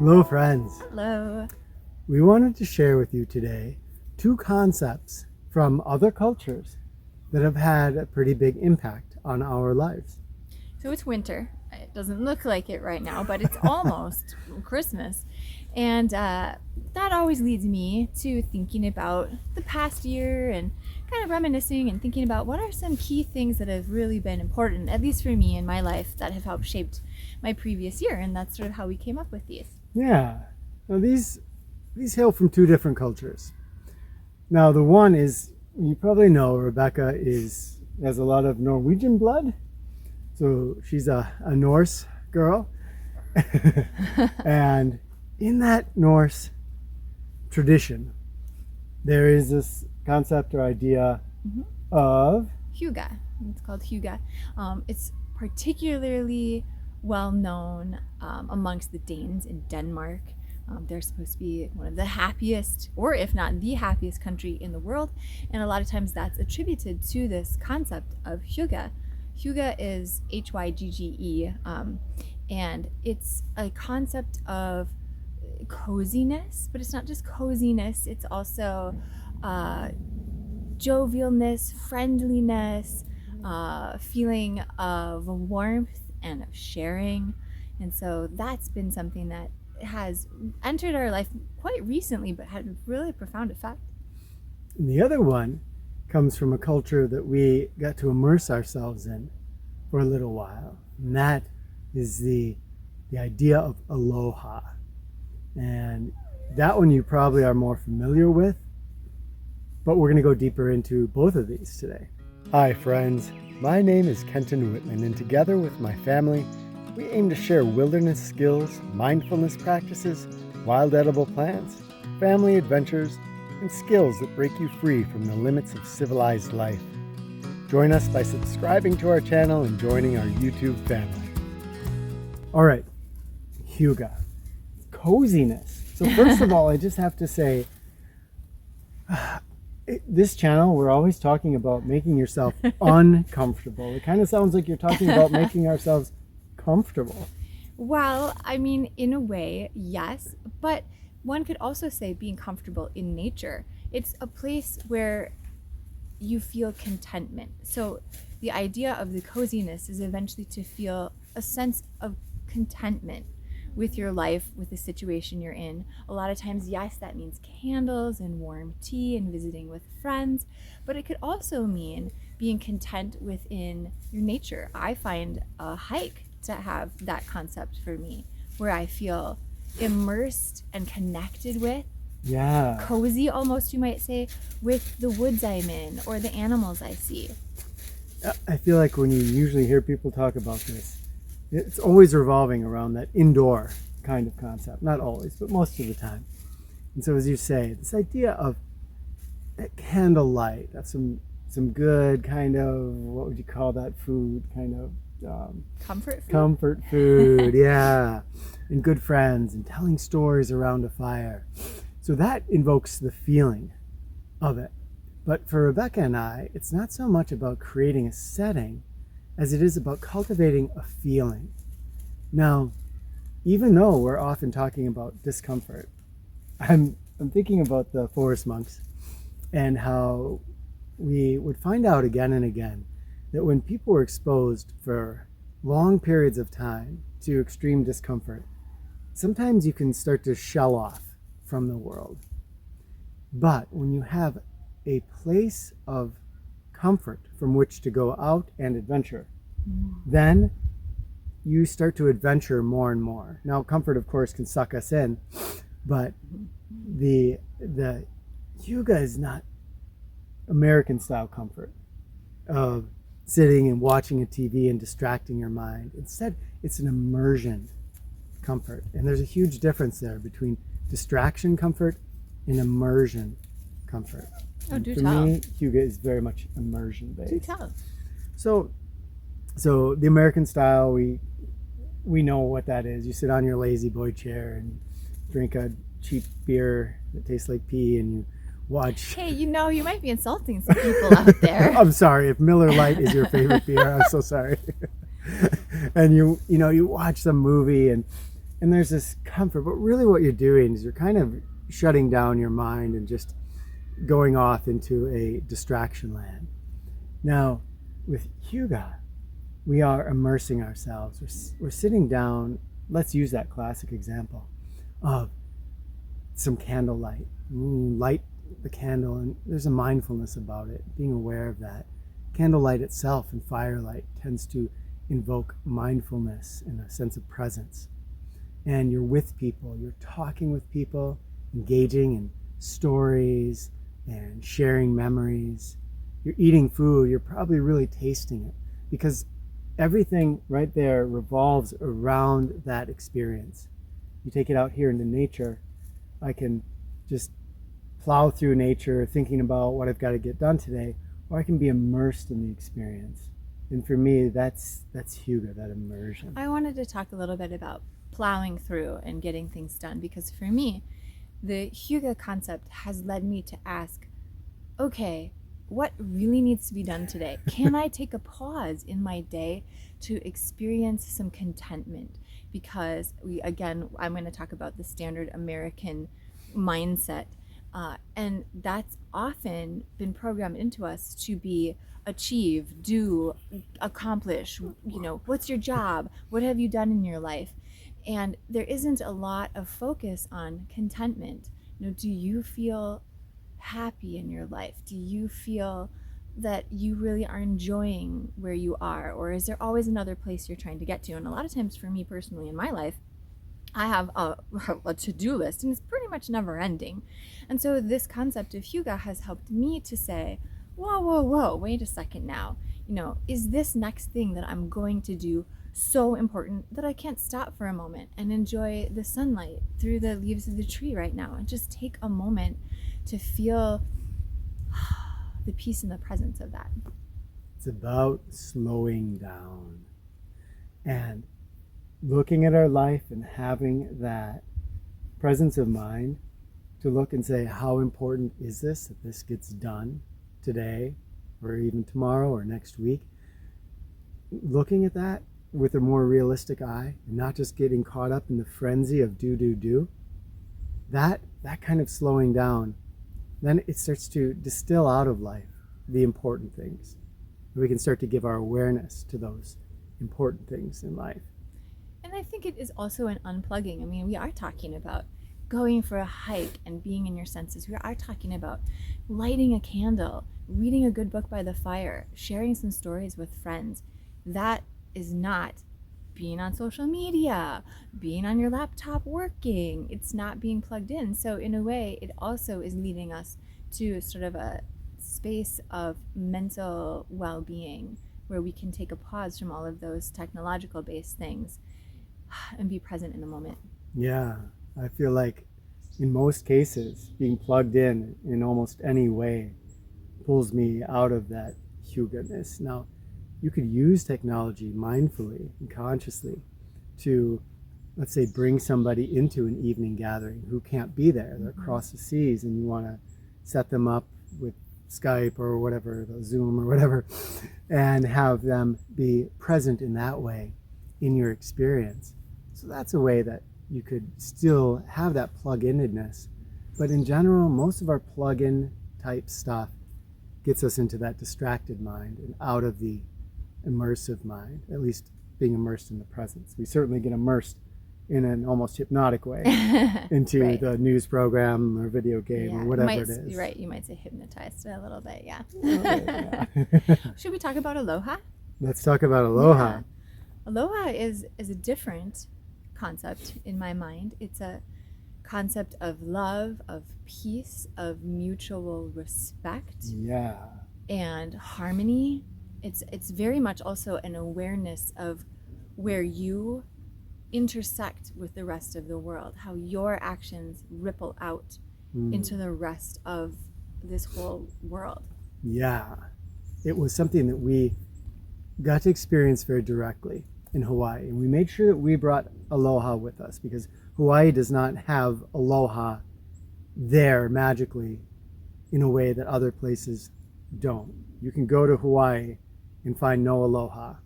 Hello, friends. Hello. We wanted to share with you today two concepts from other cultures that have had a pretty big impact on our lives. So it's winter. It doesn't look like it right now, but it's almost Christmas. And that always leads me to thinking about the past year and kind of reminiscing and thinking about what are some key things that have really been important, at least for me in my life, that have helped shaped my previous year. And that's sort of how we came up with these. Yeah. Now these hail from two different cultures. Now the one is, you probably know, Rebecca has a lot of Norwegian blood. So she's a Norse girl. And in that Norse tradition, there is this concept or idea of Hygge. It's called Hygge. It's particularly well known amongst the Danes in Denmark. They're supposed to be one of the happiest, or if not the happiest country in the world. And a lot of times that's attributed to this concept of Hygge. Hygge is Hygge, and it's a concept of coziness, but it's not just coziness, it's also jovialness, friendliness, feeling of warmth and of sharing. And so that's been something that has entered our life quite recently, but had a really profound effect. And the other one comes from a culture that we got to immerse ourselves in for a little while. And that is the idea of aloha. And that one you probably are more familiar with, but we're going to go deeper into both of these today. Hi friends, my name is Kenton Whitman, and together with my family, we aim to share wilderness skills, mindfulness practices, wild edible plants, family adventures, and skills that break you free from the limits of civilized life. Join us by subscribing to our channel and joining our YouTube family. All right, Hygge, coziness. So first of all, I just have to say, this channel, we're always talking about making yourself uncomfortable. It kind of sounds like you're talking about making ourselves comfortable. Well, I mean, in a way, yes, but one could also say being comfortable in nature. It's a place where you feel contentment. So the idea of the coziness is eventually to feel a sense of contentment with your life, with the situation you're in. A lot of times, yes, that means candles and warm tea and visiting with friends, but it could also mean being content within your nature. I find a hike to have that concept for me, where I feel immersed and connected with, cozy almost, you might say, with the woods I'm in or the animals I see. I feel like when you usually hear people talk about this, it's always revolving around that indoor kind of concept. Not always, but most of the time. And so as you say, this idea of that candlelight, of some good kind of, what would you call that food, kind of Comfort food? Comfort food, yeah. And good friends and telling stories around a fire. So that invokes the feeling of it. But for Rebecca and I, it's not so much about creating a setting as it is about cultivating a feeling. Now, even though we're often talking about discomfort, I'm thinking about the forest monks and how we would find out again and again that when people were exposed for long periods of time to extreme discomfort, sometimes you can start to shell off from the world. But when you have a place of comfort from which to go out and adventure, then you start to adventure more and more. Now, comfort, of course, can suck us in, but the Hygge is not American style comfort of sitting and watching a TV and distracting your mind. Instead, it's an immersion comfort. And there's a huge difference there between distraction comfort and immersion comfort. Oh, do For tell. me, Hygge is very much immersion based. Do tell. So the American style, we know what that is. You sit on your lazy boy chair and drink a cheap beer that tastes like pee, and you watch. Hey, you might be insulting some people out there. I'm sorry if Miller Lite is your favorite beer. I'm so sorry. And you watch some movie and And there's this comfort, but really what you're doing is you're kind of shutting down your mind and just going off into a distraction land. Now, with Hygge, we are immersing ourselves. We're sitting down. Let's use that classic example of some candlelight. Light the candle, and there's a mindfulness about it, being aware of that. Candlelight itself and firelight tends to invoke mindfulness and a sense of presence. And you're with people, you're talking with people, engaging in stories and sharing memories. You're eating food, you're probably really tasting it, because everything right there revolves around that experience. You take it out here into nature, I can just plow through nature thinking about what I've got to get done today, or I can be immersed in the experience. And for me, that's Hygge, that immersion. I wanted to talk a little bit about plowing through and getting things done, because for me, the Hygge concept has led me to ask, okay, what really needs to be done today? Can I take a pause in my day to experience some contentment? Because I'm going to talk about the standard American mindset. And that's often been programmed into us to be achieve, do, accomplish, what's your job? What have you done in your life? And there isn't a lot of focus on contentment. Do you feel happy in your life? Do you feel that you really are enjoying where you are? Or is there always another place you're trying to get to? And a lot of times for me personally in my life, I have a to-do list, and it's pretty much never ending. And so this concept of Hygge has helped me to say, whoa, wait a second now. Is this next thing that I'm going to do so important that I can't stop for a moment and enjoy the sunlight through the leaves of the tree right now and just take a moment to feel the peace and the presence of that? It's about slowing down and looking at our life and having that presence of mind to look and say, how important is this that this gets done today or even tomorrow or next week? Looking at that with a more realistic eye and not just getting caught up in the frenzy of do. That kind of slowing down, then it starts to distill out of life the important things. We can start to give our awareness to those important things in life. And I think it is also an unplugging. I mean, we are talking about going for a hike and being in your senses. We are talking about lighting a candle, reading a good book by the fire, sharing some stories with friends. That is not being on social media, being on your laptop working. It's not being plugged in. So in a way, it also is leading us to sort of a space of mental well-being where we can take a pause from all of those technological based things and be present in the moment. Yeah, I feel like in most cases, being plugged in almost any way pulls me out of that Hygge-ness. Now, you could use technology mindfully and consciously to, let's say, bring somebody into an evening gathering who can't be there. They're across the seas, and you want to set them up with Skype or whatever, the Zoom or whatever, and have them be present in that way in your experience. So that's a way that you could still have that plug-innedness. But in general, most of our plug-in type stuff gets us into that distracted mind and out of the immersive mind, at least being immersed in the presence. We certainly get immersed in an almost hypnotic way into Right. the news program or video game or whatever it is. Right, you might say hypnotized a little bit, yeah. Yeah. Should we talk about aloha? Let's talk about aloha. Yeah. Aloha is a different concept in my mind. It's a concept of love, of peace, of mutual respect, Yeah. and harmony. It's very much also an awareness of where you intersect with the rest of the world, how your actions ripple out into the rest of this whole world. Yeah. It was something that we got to experience very directly in Hawaii. And we made sure that we brought aloha with us because Hawaii does not have aloha there magically in a way that other places don't. You can go to Hawaii and find no aloha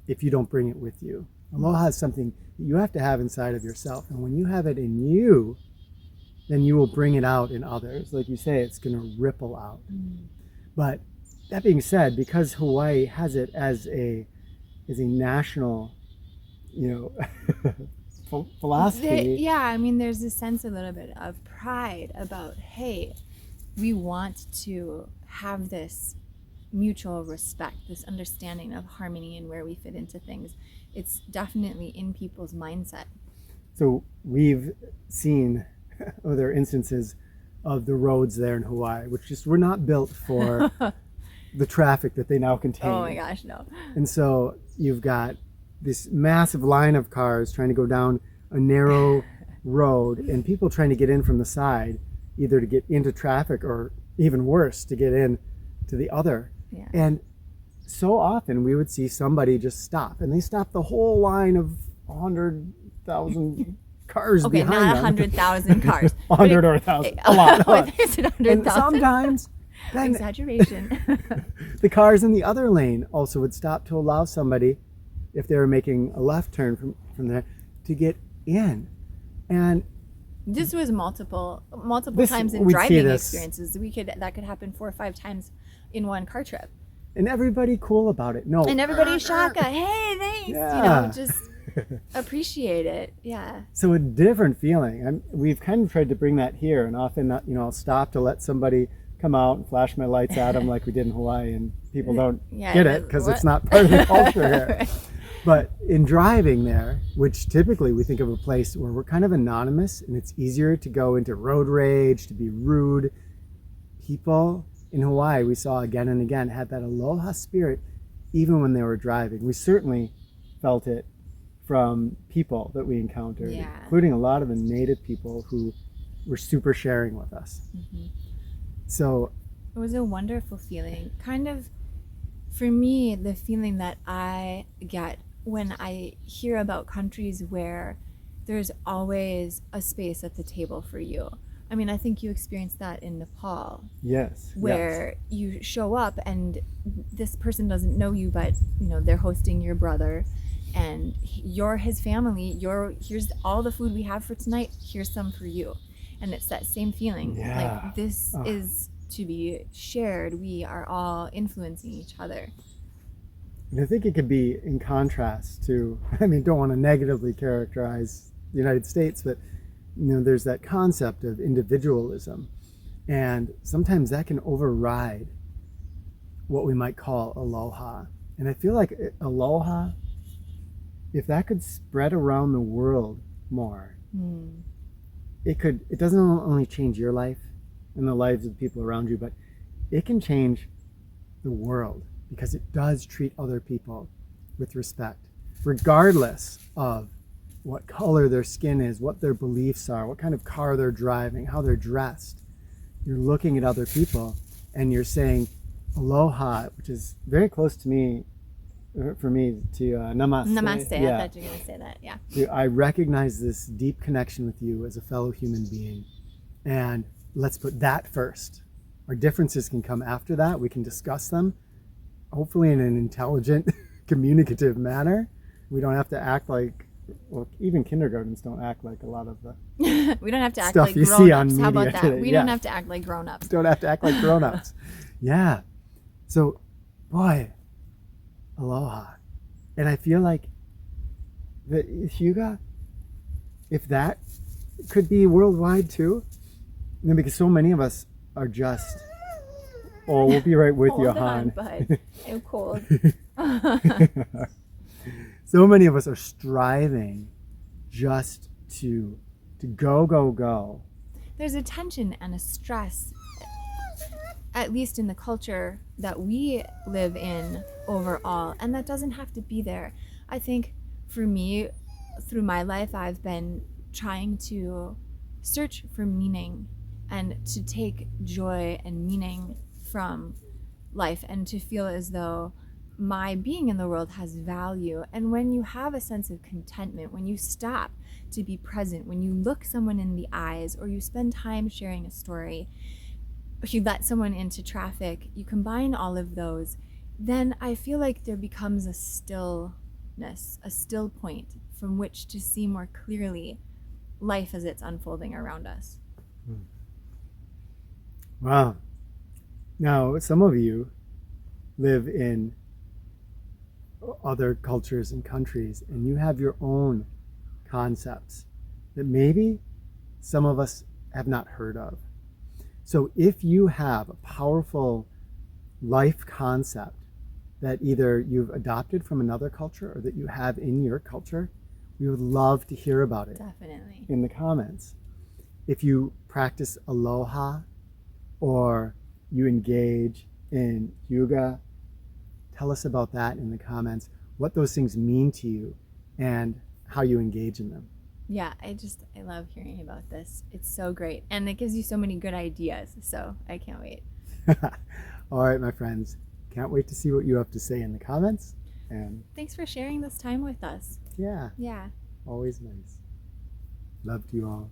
if you don't bring it with you. Aloha is something you have to have inside of yourself. And when you have it in you, then you will bring it out in others. Like you say, it's going to ripple out. But that being said, because Hawaii has it as a national, philosophy. There's a sense a little bit of pride about, hey, we want to have this mutual respect, this understanding of harmony and where we fit into things. It's definitely in people's mindset. So we've seen other instances of the roads there in Hawaii, which just were not built for the traffic that they now contain. Oh my gosh, no. And so you've got this massive line of cars trying to go down a narrow road, and people trying to get in from the side, either to get into traffic or even worse, to get in to the other. Yeah. And so often we would see somebody just stop, and they stop the whole line of 100,000 cars okay, behind not them. 100,000 cars. 100 or 1,000, a lot. There's 100,000. And sometimes then Exaggeration. the cars in the other lane also would stop to allow somebody, if they were making a left turn from there, to get in. And this was multiple times in we'd see driving this. experiences. That could happen 4 or 5 times in one car trip. And everybody cool about it. No. And everybody shaka, hey, thanks. Yeah. Just appreciate it. Yeah. So a different feeling. We've kind of tried to bring that here, and often, I'll stop to let somebody come out and flash my lights at them like we did in Hawaii, and people don't get it because it's not part of the culture here. Right. But in driving there, which typically we think of a place where we're kind of anonymous and it's easier to go into road rage, to be rude, people in Hawaii, we saw again and again, had that aloha spirit even when they were driving. We certainly felt it from people that we encountered, including a lot of the native people who were super sharing with us. Mm-hmm. So it was a wonderful feeling. Kind of, for me, the feeling that I get when I hear about countries where there's always a space at the table for you. I mean, I think you experienced that in Nepal. Yes. Where you show up and this person doesn't know you, but they're hosting your brother, and you're his family. Here's all the food we have for tonight. Here's some for you, and it's that same feeling. Yeah. Like this is to be shared. We are all influencing each other. And I think it could be in contrast to, don't want to negatively characterize the United States, but there's that concept of individualism, and sometimes that can override what we might call aloha. And I feel like aloha, if that could spread around the world more, it doesn't only change your life and the lives of the people around you, but it can change the world, because it does treat other people with respect, regardless of what color their skin is, what their beliefs are, what kind of car they're driving, how they're dressed. You're looking at other people and you're saying aloha, which is very close to me, for me, to namaste. Namaste, yeah. I thought you were going to say that, yeah. I recognize this deep connection with you as a fellow human being, and let's put that first. Our differences can come after that. We can discuss them, hopefully in an intelligent, communicative manner. We don't have to act like, well, even kindergartens don't act like a lot of the we don't have to act stuff like you see on grown-ups. media How about that? today. We don't have to act like grown-ups. Don't have to act like grown-ups. Yeah. So, boy, aloha. And I feel like that Hygge, if that could be worldwide too, because so many of us are just, we'll be right with you, Hold on, hon. bud. I'm cold. So many of us are striving just to go. There's a tension and a stress, at least in the culture that we live in overall, and that doesn't have to be there. I think for me, through my life, I've been trying to search for meaning and to take joy and meaning from life, and to feel as though my being in the world has value. And when you have a sense of contentment, when you stop to be present, when you look someone in the eyes, or you spend time sharing a story, or you let someone into traffic, you combine all of those, then I feel like there becomes a still stillness, a still point from which to see more clearly life as it's unfolding around us. Wow. Now, some of you live in other cultures and countries, and you have your own concepts that maybe some of us have not heard of. So if you have a powerful life concept that either you've adopted from another culture or that you have in your culture, we would love to hear about it. Definitely. In the comments. If you practice aloha or you engage in yoga, tell us about that in the comments, what those things mean to you and how you engage in them. Yeah, I love hearing about this. It's so great. And it gives you so many good ideas. So I can't wait. All right, my friends. Can't wait to see what you have to say in the comments. And thanks for sharing this time with us. yeah, Yeah. always nice. Love to you all.